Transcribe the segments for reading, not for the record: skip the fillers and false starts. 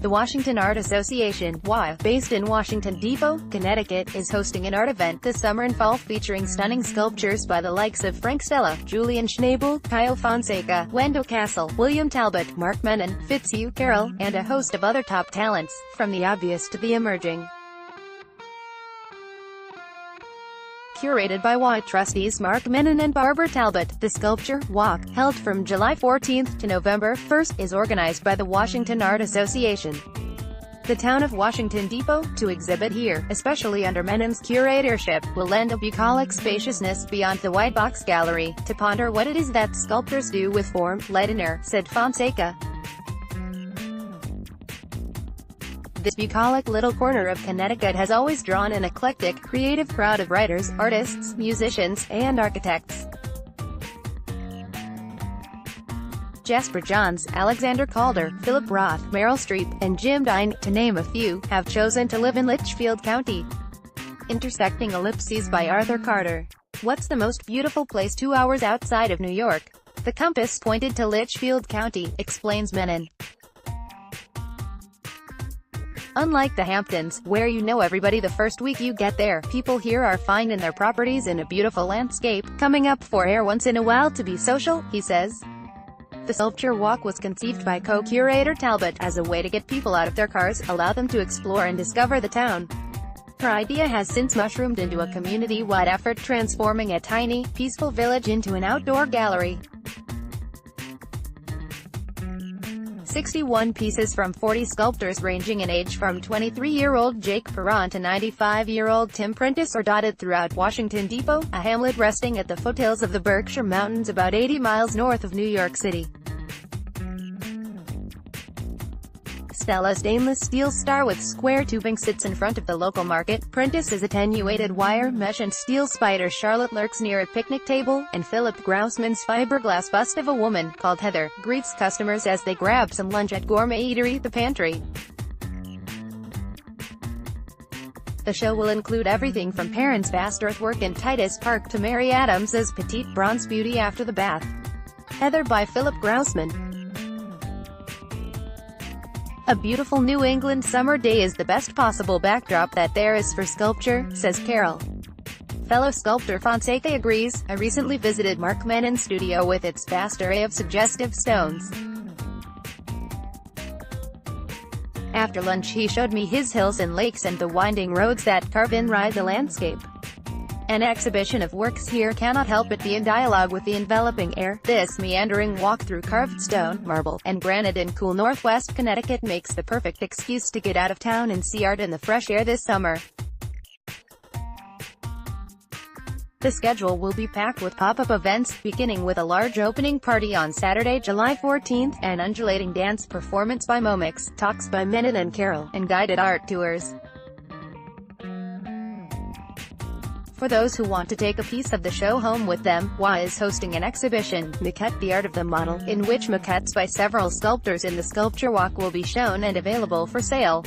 The Washington Art Association, WA, based in Washington Depot, Connecticut, is hosting an art event this summer and fall featuring stunning sculptures by the likes of Frank Stella, Julian Schnabel, Caio Fonseca, Wendell Castle, William Talbot, Mark Mennin, Fitzhugh Karol, and a host of other top talents, from the obvious to the emerging. Curated by WA trustees Mark Mennin and Barbara Talbot, the sculpture walk, held from July 14 to November 1, is organized by the Washington Art Association. The town of Washington Depot, to exhibit here, especially under Mennin's curatorship, will lend a bucolic spaciousness beyond the white box gallery, to ponder what it is that sculptors do with form, light and air, said Fonseca. This bucolic little corner of Connecticut has always drawn an eclectic, creative crowd of writers, artists, musicians, and architects. Jasper Johns, Alexander Calder, Philip Roth, Meryl Streep, and Jim Dine, to name a few, have chosen to live in Litchfield County. Intersecting Ellipses by Arthur Carter. What's the most beautiful place 2 hours outside of New York? The compass pointed to Litchfield County, explains Mennin. Unlike the Hamptons, where you know everybody the first week you get there, people here are finding their properties in a beautiful landscape, coming up for air once in a while to be social, he says. The sculpture walk was conceived by co-curator Talbot, as a way to get people out of their cars, allow them to explore and discover the town. Her idea has since mushroomed into a community-wide effort, transforming a tiny, peaceful village into an outdoor gallery. 61 pieces from 40 sculptors ranging in age from 23-year-old Jake Perron to 95-year-old Tim Prentice are dotted throughout Washington Depot, a hamlet resting at the foothills of the Berkshire Mountains about 80 miles north of New York City. Stella's stainless steel star with square tubing sits in front of the local market. Prentice's attenuated wire mesh and steel spider Charlotte lurks near a picnic table, and Philip Grousman's fiberglass bust of a woman, called Heather, greets customers as they grab some lunch at gourmet eatery The Pantry. The show will include everything from Perron's vast earthwork in Titus Park to Mary Adams's petite bronze beauty after the bath. Heather by Philip Grousman. A beautiful New England summer day is the best possible backdrop that there is for sculpture, says Karol. Fellow sculptor Fonseca agrees. I recently visited Mark Mennin's studio with its vast array of suggestive stones. After lunch he showed me his hills and lakes and the winding roads that carve and ride the landscape. An exhibition of works here cannot help but be in dialogue with the enveloping air. This meandering walk through carved stone, marble, and granite in cool northwest Connecticut makes the perfect excuse to get out of town and see art in the fresh air this summer. The schedule will be packed with pop-up events, beginning with a large opening party on Saturday, July 14, an undulating dance performance by Momix, talks by Mennin and Karol, and guided art tours. For those who want to take a piece of the show home with them, WA is hosting an exhibition, Maquette the Art of the Model, in which maquettes by several sculptors in the sculpture walk will be shown and available for sale.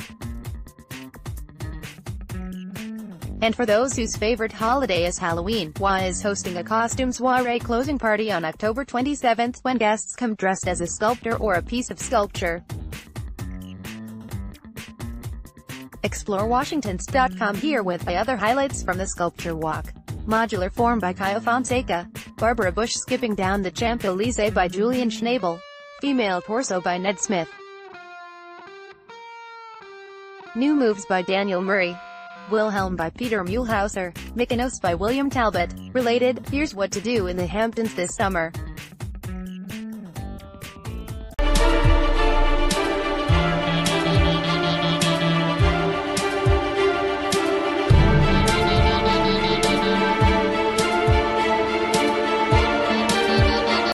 And for those whose favorite holiday is Halloween, WA is hosting a costume soiree closing party on October 27, when guests come dressed as a sculptor or a piece of sculpture. Explore Washingtons.com here with the other highlights from the sculpture walk. Modular form by Caio Fonseca. Barbara Bush skipping down the Champs-Élysées by Julian Schnabel. Female torso by Ned Smith. New moves by Daniel Murray. Wilhelm by Peter Muehlhauser. Mykonos by William Talbot. Related, here's what to do in the Hamptons this summer.